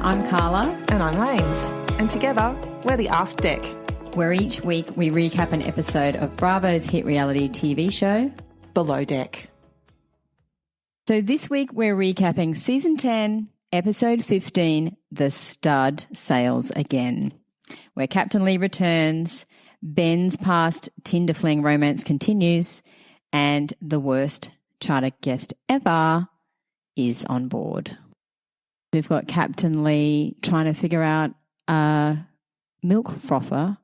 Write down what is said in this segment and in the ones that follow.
I'm Carla. And I'm Lanes. And together, we're the After Deck, where each week we recap an episode of Bravo's hit reality TV show, Below Deck. So this week we're recapping Season 10, Episode 15, The Stud Sails Again, where Captain Lee returns, Ben's past Tinder fling romance continues, and the worst charter guest ever is on board. We've got Captain Lee trying to figure out a milk frother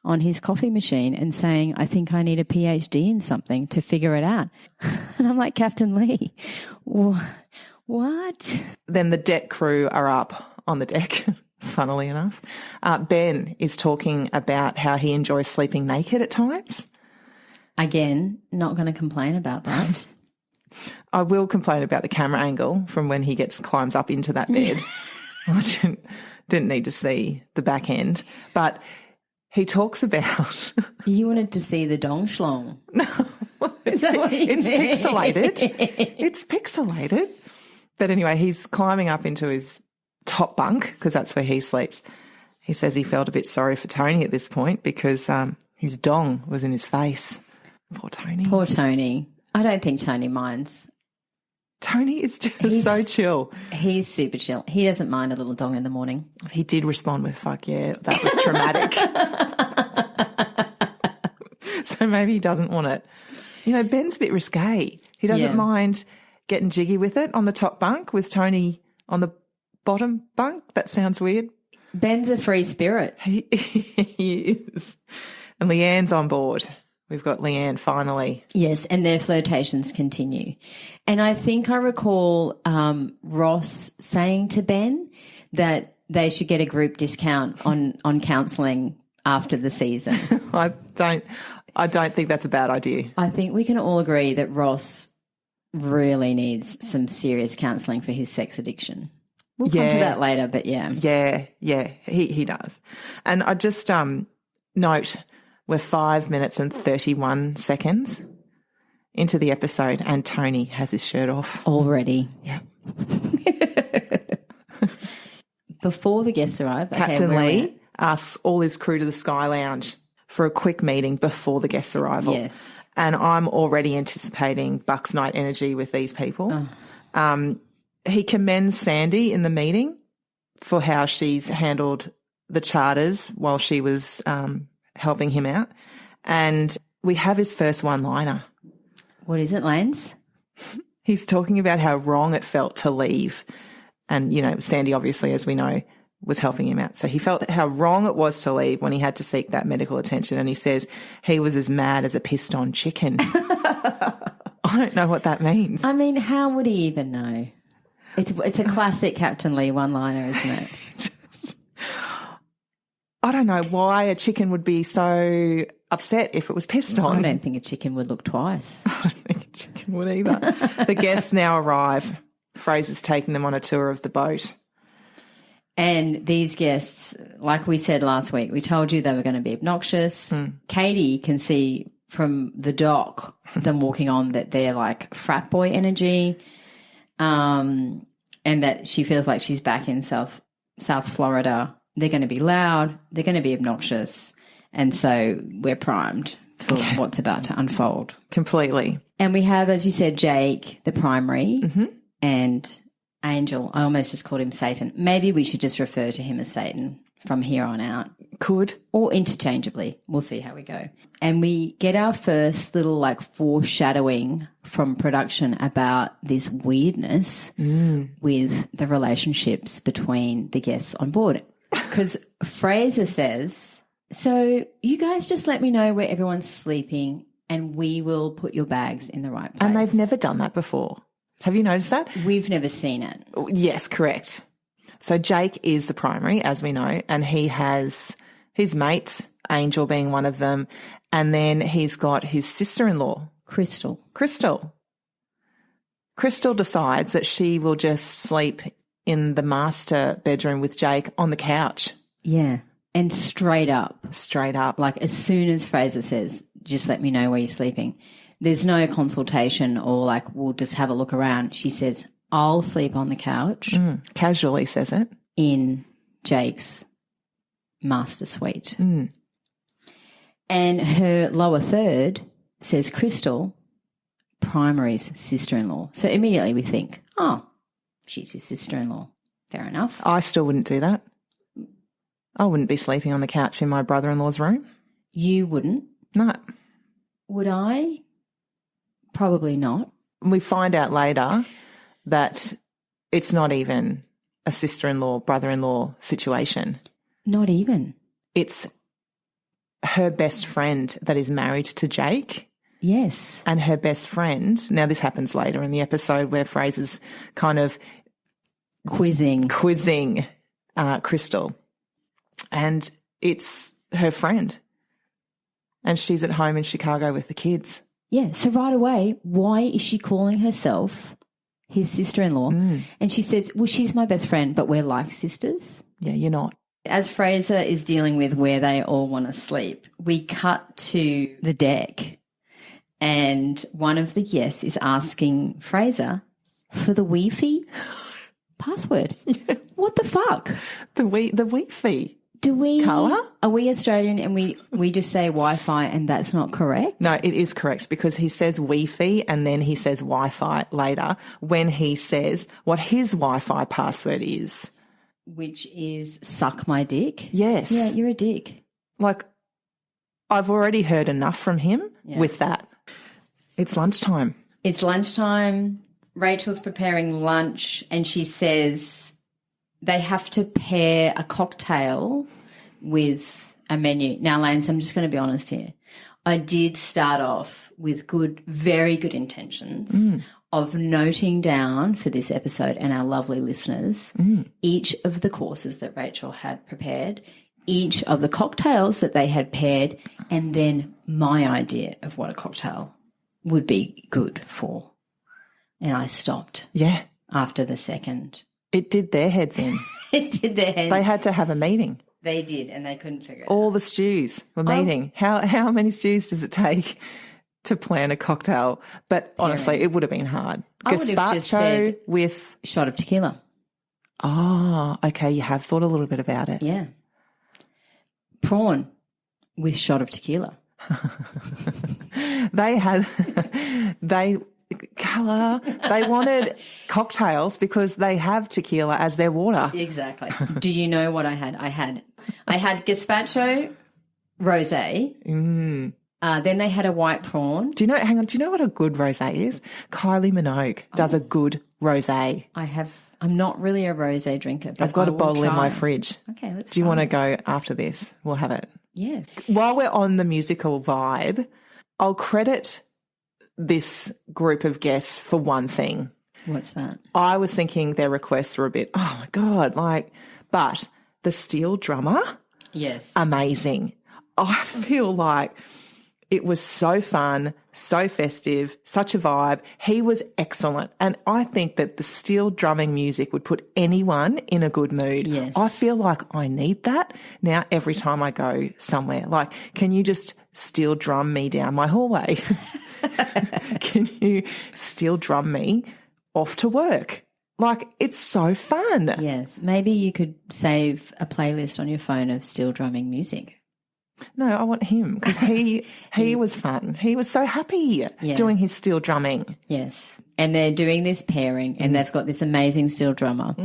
on his coffee machine and saying, I think I need a PhD in something to figure it out. And I'm like, Captain Lee, what? Then the deck crew are up on the deck, funnily enough. Ben is talking about how he enjoys sleeping naked at times. Again, not going to complain about that. I will complain about the camera angle from when he climbs up into that bed. I didn't need to see the back end. But he talks about... You wanted to see the dong schlong. No, it's pixelated. It's pixelated. But anyway, he's climbing up into his top bunk because that's where he sleeps. He says he felt a bit sorry for Tony at this point because his dong was in his face. Poor Tony. Poor Tony. I don't think Tony minds. Tony is just so chill. He's super chill. He doesn't mind a little dong in the morning. He did respond with, fuck yeah, that was traumatic. So maybe he doesn't want it. You know, Ben's a bit risque. He doesn't mind getting jiggy with it on the top bunk with Tony on the bottom bunk. That sounds weird. Ben's a free spirit. He is. And Leanne's on board. We've got Leanne finally. Yes, and their flirtations continue. And I think I recall Ross saying to Ben that they should get a group discount on counselling after the season. I don't think that's a bad idea. I think we can all agree that Ross really needs some serious counselling for his sex addiction. We'll come to that later, but yeah. Yeah, he does. And I just note... We're 5 minutes and 31 seconds into the episode and Tony has his shirt off. Already. Yeah. Before the guests arrive. Captain Lee asks all his crew to the Sky Lounge for a quick meeting before the guests' arrival. Yes. And I'm already anticipating Bucks night energy with these people. Oh. He commends Sandy in the meeting for how she's handled the charters while she was helping him out. And we have his first one-liner. What is it, Lanes? He's talking about how wrong it felt to leave. And, you know, Sandy obviously, as we know, was helping him out. So he felt how wrong it was to leave when he had to seek that medical attention. And he says he was as mad as a pissed-on chicken. I don't know what that means. I mean, how would he even know? It's a classic Captain Lee one-liner, isn't it? I don't know why a chicken would be so upset if it was pissed on. I don't think a chicken would look twice. I don't think a chicken would either. The guests now arrive. Fraser's taking them on a tour of the boat. And these guests, like we said last week, we told you they were going to be obnoxious. Katie can see from the dock, them walking on, that they're like frat boy energy, and that she feels like she's back in South Florida. They're going to be loud. They're going to be obnoxious. And so we're primed for what's about to unfold. Completely. And we have, as you said, Jake, the primary, and Angel. I almost just called him Satan. Maybe we should just refer to him as Satan from here on out. Could. Or interchangeably. We'll see how we go. And we get our first little like foreshadowing from production about this weirdness with the relationships between the guests on board. Because Fraser says, so you guys just let me know where everyone's sleeping and we will put your bags in the right place. And they've never done that before. Have you noticed that? We've never seen it. Yes, correct. So Jake is the primary, as we know, and he has his mates, Angel being one of them, and then he's got his sister-in-law. Crystal. Crystal decides that she will just sleep in the master bedroom with Jake on the couch. Yeah. And straight up. Like as soon as Fraser says, just let me know where you're sleeping, there's no consultation or like, we'll just have a look around. She says, I'll sleep on the couch. Casually says it. in Jake's master suite. And her lower third says Crystal, Primary's sister-in-law. So immediately we think, oh, she's his sister-in-law. Fair enough. I still wouldn't do that. I wouldn't be sleeping on the couch in my brother-in-law's room. You wouldn't? No. Would I? Probably not. We find out later that it's not even a sister-in-law, brother-in-law situation. Not even? It's her best friend that is married to Jake. Yes. And her best friend, now this happens later in the episode where Fraser's kind of quizzing Crystal. And it's her friend. And she's at home in Chicago with the kids. Yeah. So right away, why is she calling herself his sister-in-law? And she says, well, she's my best friend, but we're like sisters. Yeah, you're not. As Fraser is dealing with where they all want to sleep, we cut to the deck and one of the guests is asking Fraser for the Wi-Fi password. Yeah. What the fuck? The Wi-Fi. Do we colour? Are we Australian and we just say Wi-Fi and that's not correct? No, it is correct because he says Wi-Fi and then he says Wi-Fi later when he says what his Wi-Fi password is. Which is suck my dick? Yes. Yeah, you're a dick. Like, I've already heard enough from him with that. It's lunchtime. It's lunchtime. Rachel's preparing lunch and she says they have to pair a cocktail with a menu. Now, Lance, I'm just going to be honest here. I did start off with very good intentions of noting down for this episode and our lovely listeners each of the courses that Rachel had prepared, each of the cocktails that they had paired, and then my idea of what a cocktail would be good for. And I stopped. Yeah. After the second. It did their heads in. It did their heads. They had to have a meeting. They did, and they couldn't figure it out. All the stews were meeting. How many stews does it take to plan a cocktail? But honestly, it would have been hard. I would have just said with shot of tequila. Oh, okay. You have thought a little bit about it. Yeah. Prawn with shot of tequila. They wanted cocktails because they have tequila as their water. Exactly. Do you know what I had? I had gazpacho rosé. Then they had a white prawn. Do you know what a good rosé is? Kylie Minogue does a good rosé. I'm not really a rosé drinker. But I've got a bottle in my fridge. Okay, let's Do you want to go after this? We'll have it. Yeah. While we're on the musical vibe, I'll credit this group of guests for one thing. What's that? I was thinking their requests were a bit, oh my God, but the steel drummer, yes, amazing. I feel like it was so fun, so festive, such a vibe. He was excellent. And I think that the steel drumming music would put anyone in a good mood. Yes. I feel like I need that now every time I go somewhere. Like, can you just steel drum me down my hallway? Can you steel drum me off to work? Like, it's so fun. Yes. Maybe you could save a playlist on your phone of steel drumming music. No, I want him because he was fun. He was so happy doing his steel drumming. Yes. And they're doing this pairing and they've got this amazing steel drummer.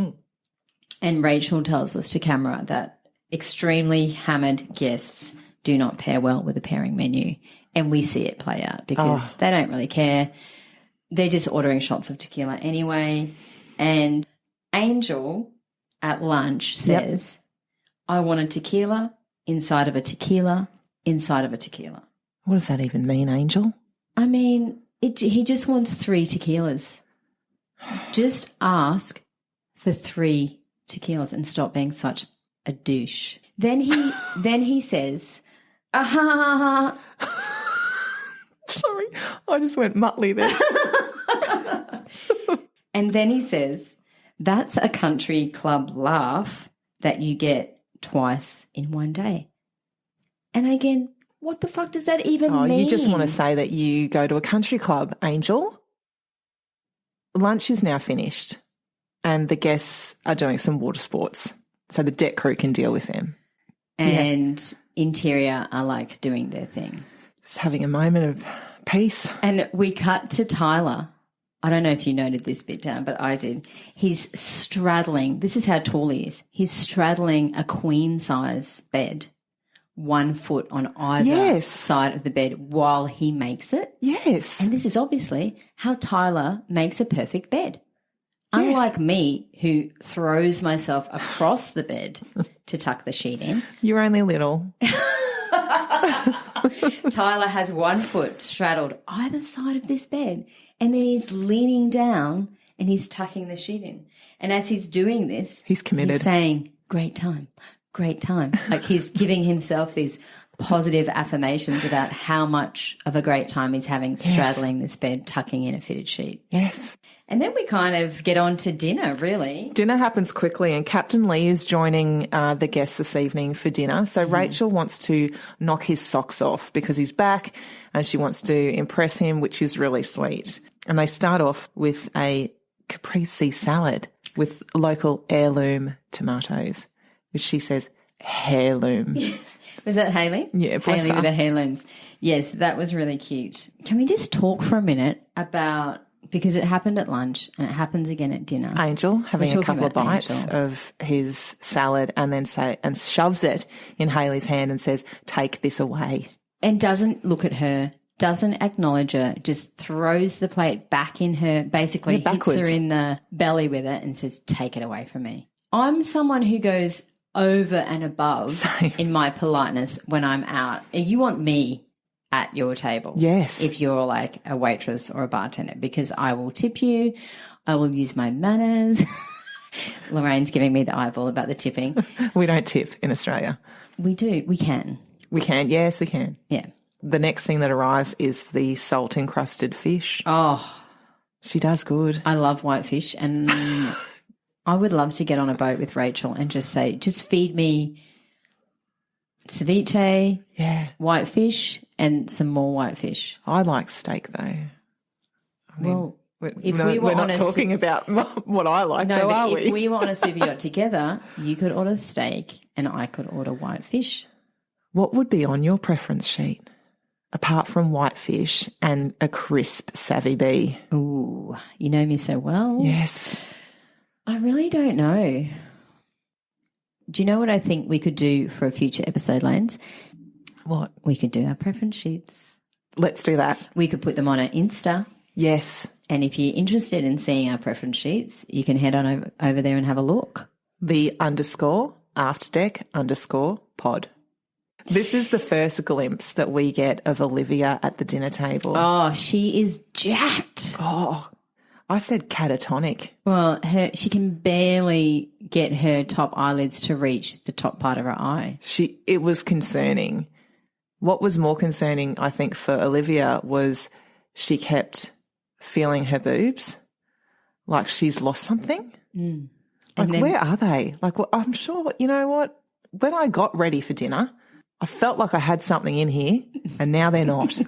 And Rachel tells us to camera that extremely hammered guests do not pair well with a pairing menu. And we see it play out because they don't really care. They're just ordering shots of tequila anyway. And Angel at lunch says, I want a tequila inside of a tequila inside of a tequila. What does that even mean, Angel? I mean, he just wants 3 tequilas. Just ask for 3 tequilas and stop being such a douche. Then he says, Sorry, I just went Muttley there. And then he says, that's a country club laugh that you get twice in one day. And again, what the fuck does that even mean? You just want to say that you go to a country club, Angel. Lunch is now finished and the guests are doing some water sports. so the deck crew can deal with them. And interior are like doing their thing. Just having a moment of peace. And we cut to Tyler. I don't know if you noted this bit down, but I did. He's straddling, this is how tall he is. He's straddling a queen size bed, 1 foot on either side of the bed while he makes it. Yes. And this is obviously how Tyler makes a perfect bed. Unlike me, who throws myself across the bed to tuck the sheet in. You're only little. Tyler has 1 foot straddled either side of this bed, and then he's leaning down and he's tucking the sheet in. And as he's doing this, he's committed. He's saying, great time, great time. Like he's giving himself these positive affirmations about how much of a great time he's having straddling this bed, tucking in a fitted sheet. Yes. And then we kind of get on to dinner, really. Dinner happens quickly, and Captain Lee is joining the guests this evening for dinner. So Rachel wants to knock his socks off because he's back, and she wants to impress him, which is really sweet. And they start off with a caprese salad with local heirloom tomatoes, which she says heirloom. Yes. Was that Hayley? Yeah, bless Hayley her. with the heirlooms. Yes, that was really cute. Can we just talk for a minute about, because it happened at lunch and it happens again at dinner. Angel having a couple of bites of his salad and then shoves it in Hayley's hand and says, take this away. And doesn't look at her, doesn't acknowledge her, just throws the plate back in her, basically hits her in the belly with it and says, take it away from me. I'm someone who goes over and above in my politeness when I'm out. You want me at your table. Yes. If you're like a waitress or a bartender, because I will tip you. I will use my manners. Lorraine's giving me the eyeball about the tipping. We don't tip in Australia. We do. We can. We can. Yes, we can. Yeah. The next thing that arrives is the salt-encrusted fish. Oh. She does good. I love white fish, and I would love to get on a boat with Rachel and just say, just feed me ceviche, white fish, and some more white fish. I like steak, though. We're not talking about what I like, no, though, but are if we were on a super yacht together, you could order steak and I could order white fish. What would be on your preference sheet, apart from white fish and a crisp savvy bee? Ooh, you know me so well. Yes. I really don't know. Do you know what I think we could do for a future episode, Lanes? What? We could do our preference sheets. Let's do that. We could put them on our Insta. Yes. And if you're interested in seeing our preference sheets, you can head on over there and have a look. The _afterdeck_pod. This is the first glimpse that we get of Olivia at the dinner table. Oh, she is jacked. Oh, I said catatonic. Well, she can barely get her top eyelids to reach the top part of her eye. It was concerning. What was more concerning, I think, for Olivia was she kept feeling her boobs like she's lost something. Mm. Like, where are they? Like, well, I'm sure, you know what? When I got ready for dinner, I felt like I had something in here and now they're not.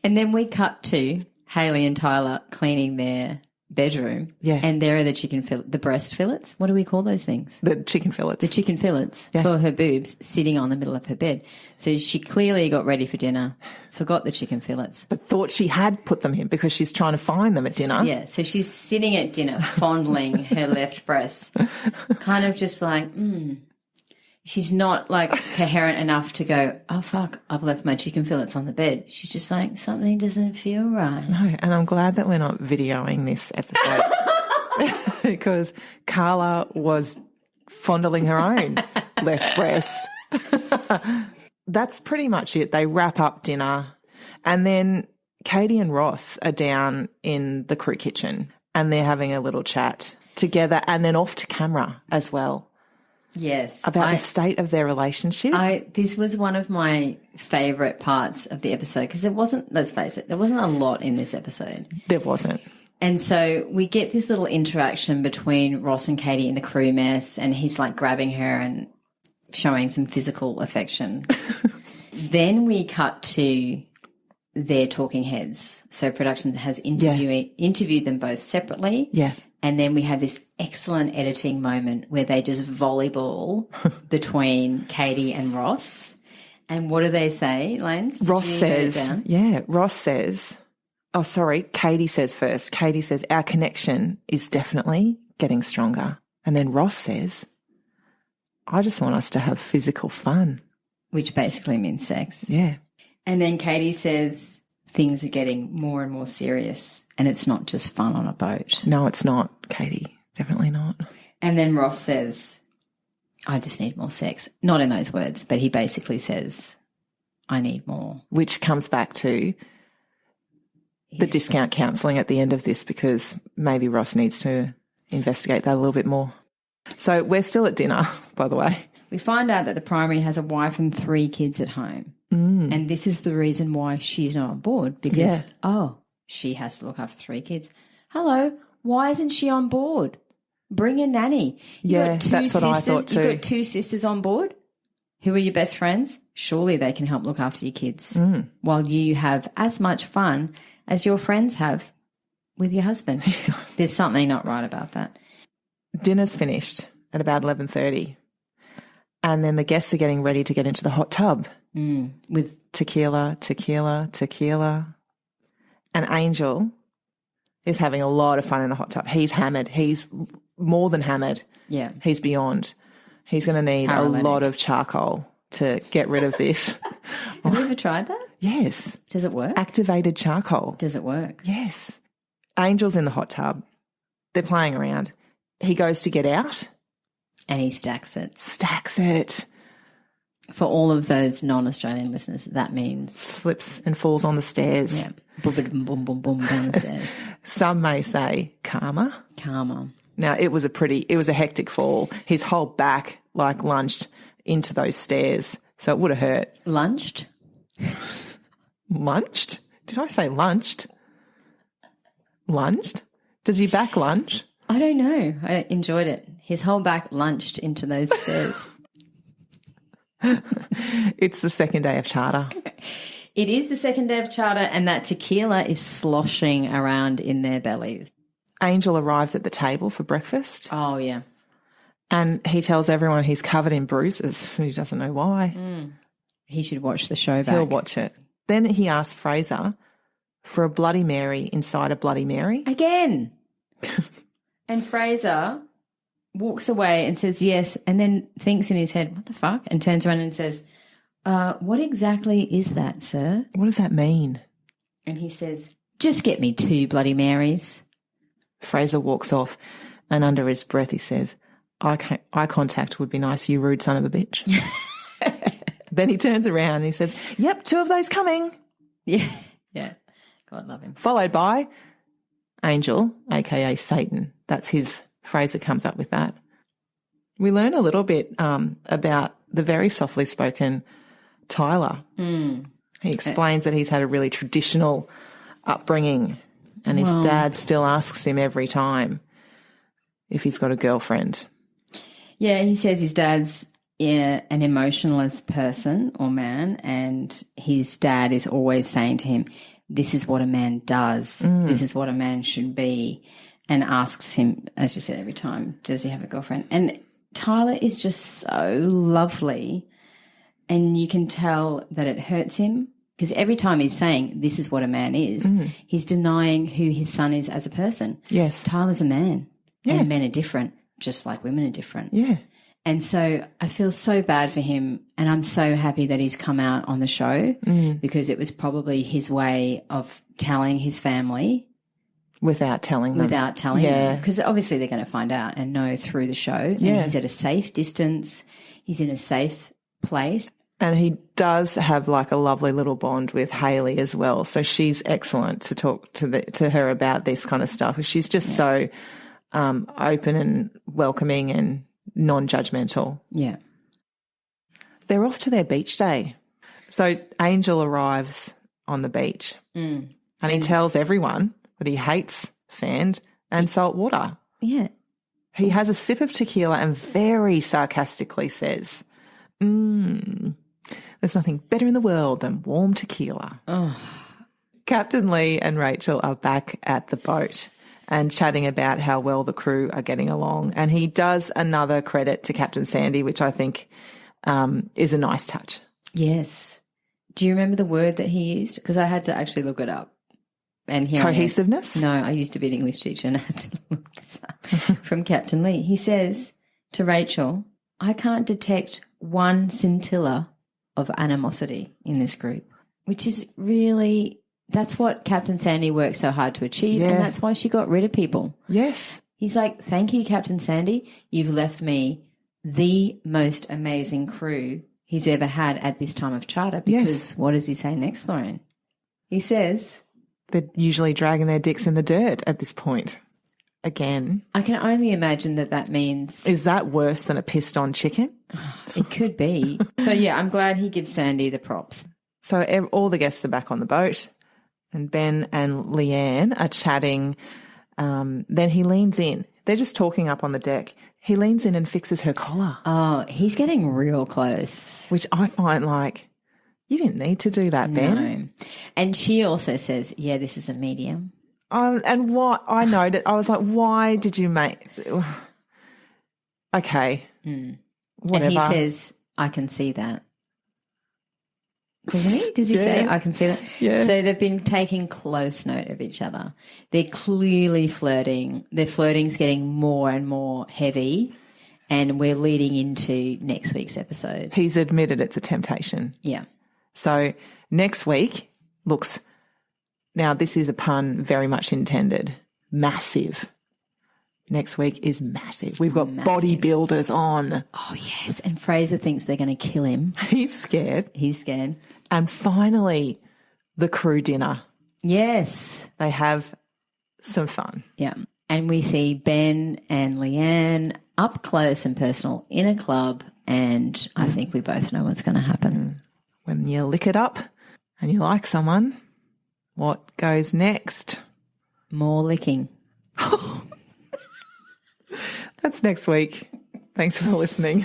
And then we cut to Hayley and Tyler cleaning their bedroom. Yeah. And there are the breast fillets. What do we call those things? The chicken fillets. The chicken fillets for her boobs sitting on the middle of her bed. So she clearly got ready for dinner, forgot the chicken fillets. But thought she had put them in because she's trying to find them at dinner. Yeah. So she's sitting at dinner fondling her left breast, kind of just like, She's not like coherent enough to go, oh, fuck, I've left my chicken fillets on the bed. She's just like, something doesn't feel right. No, and I'm glad that we're not videoing this episode because Carla was fondling her own left breast. That's pretty much it. They wrap up dinner and then Katie and Ross are down in the crew kitchen and they're having a little chat together and then off to camera as well. Yes. About the state of their relationship. This was one of my favourite parts of the episode because it wasn't, let's face it, there wasn't a lot in this episode. There wasn't. And so we get this little interaction between Ross and Katie in the crew mess and he's like grabbing her and showing some physical affection. Then we cut to their talking heads. So production has interviewed them both separately. Yeah. And then we have this excellent editing moment where they just volleyball between Katie and Ross. And what do they say, Lanes? Ross says, Katie says first. Katie says, our connection is definitely getting stronger. And then Ross says, I just want us to have physical fun. Which basically means sex. Yeah. And then Katie says things are getting more and more serious and it's not just fun on a boat. No, it's not, Katie. Definitely not. And then Ross says, I just need more sex. Not in those words, but he basically says, I need more. Which comes back to the discount counselling at the end of this, because maybe Ross needs to investigate that a little bit more. So we're still at dinner, by the way. We find out that the primary has a wife and 3 kids at home. And this is the reason why she's not on board, because, she has to look after 3 kids. Hello, why isn't she on board? Bring a nanny. That's what I thought too. You've got 2 sisters on board who are your best friends. Surely they can help look after your kids while you have as much fun as your friends have with your husband. There's something not right about that. Dinner's finished at about 11:30, and then the guests are getting ready to get into the hot tub with tequila. And Angel is having a lot of fun in the hot tub. He's hammered. He's more than hammered. Yeah. He's beyond. He's going to need a lot of charcoal to get rid of this. Have you ever tried that? Yes. Does it work? Activated charcoal. Does it work? Yes. Angel's in the hot tub. They're playing around. He goes to get out. And he stacks it. For all of those non-Australian listeners, that means slips and falls on the stairs. Yeah. Boom, boom, boom, boom, boom down the stairs. Some may say karma. Now, it was a hectic fall. His whole back lunged into those stairs, so it would have hurt. Lunged? Lunched? Did I say lunched? Lunged? Does your back lunge? I don't know. I enjoyed it. His whole back lunched into those stairs. It's the second day of charter. It is the second day of charter, and that tequila is sloshing around in their bellies. Angel arrives at the table for breakfast. Oh, yeah. And he tells everyone he's covered in bruises. He doesn't know why. He should watch the show back. He'll watch it. Then he asks Fraser for a Bloody Mary inside a Bloody Mary. Again. And Fraser walks away and says yes, and then thinks in his head, what the fuck? And turns around and says, what exactly is that, sir? What does that mean? And he says, just get me 2 Bloody Marys. Fraser walks off, and under his breath he says, eye contact would be nice, you rude son of a bitch. Then he turns around and he says, yep, 2 of those coming. Yeah. God love him. Followed by Angel, a.k.a. Satan. That's his, Fraser comes up with that. We learn a little bit about the very softly spoken Tyler. He explains that he's had a really traditional upbringing, and his dad still asks him every time if he's got a girlfriend. Yeah, he says his dad's an emotionless person or man, and his dad is always saying to him, this is what a man does, this is what a man should be, and asks him, as you said, every time, does he have a girlfriend? And Tyler is just so lovely, and you can tell that it hurts him, because every time he's saying this is what a man is, he's denying who his son is as a person. Yes. Tyler's a man, and men are different, just like women are different. Yeah. And so I feel so bad for him, and I'm so happy that he's come out on the show because it was probably his way of telling his family. Without telling them. Because obviously they're going to find out and know through the show. Yeah. And he's at a safe distance. He's in a safe place. And he does have a lovely little bond with Hayley as well. So she's excellent to talk to her about this kind of stuff. She's just so open and welcoming and non-judgmental. Yeah. They're off to their beach day. So Angel arrives on the beach and he tells everyone that he hates sand and salt water. Yeah. He has a sip of tequila and very sarcastically says, there's nothing better in the world than warm tequila. Oh. Captain Lee and Rachel are back at the boat, and chatting about how well the crew are getting along. And he does another credit to Captain Sandy, which I think is a nice touch. Yes. Do you remember the word that he used? Because I had to actually look it up. And here Cohesiveness? No, I used to be an English teacher and I had to look this up from Captain Lee. He says to Rachel, I can't detect one scintilla of animosity in this group, which is really, that's what Captain Sandy worked so hard to achieve, and that's why she got rid of people. Yes. He's like, thank you, Captain Sandy. You've left me the most amazing crew he's ever had at this time of charter. Because what does he say next, Lauren? He says, they're usually dragging their dicks in the dirt at this point. Again. I can only imagine that means... Is that worse than a pissed on chicken? It could be. So, yeah, I'm glad he gives Sandy the props. So all the guests are back on the boat and Ben and Leanne are chatting. Then he leans in. They're just talking up on the deck. He leans in and fixes her collar. Oh, he's getting real close. Which I find like... You didn't need to do that, Ben. No. And she also says, yeah, this is a medium. And what I noted, I was like, why did you make... Okay, whatever. And he says, I can see that. Doesn't he? Does he say, I can see that? Yeah. So they've been taking close note of each other. They're clearly flirting. Their flirting's getting more and more heavy. And we're leading into next week's episode. He's admitted it's a temptation. Yeah. So next week looks, now this is a pun very much intended, massive. Next week is massive. We've got bodybuilders on. Oh, yes. And Fraser thinks they're going to kill him. He's scared. He's scared. And finally, the crew dinner. Yes. They have some fun. Yeah. And we see Ben and Leanne up close and personal in a club, and I think we both know what's going to happen. When you lick it up and you like someone, what goes next? More licking. That's next week. Thanks for listening.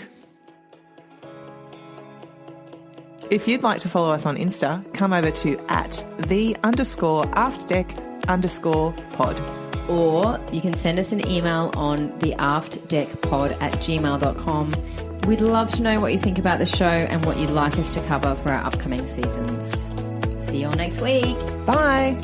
If you'd like to follow us on Insta, come over to @the_aftdeck_pod. Or you can send us an email on theaftdeckpod@gmail.com. We'd love to know what you think about the show and what you'd like us to cover for our upcoming seasons. See you all next week. Bye.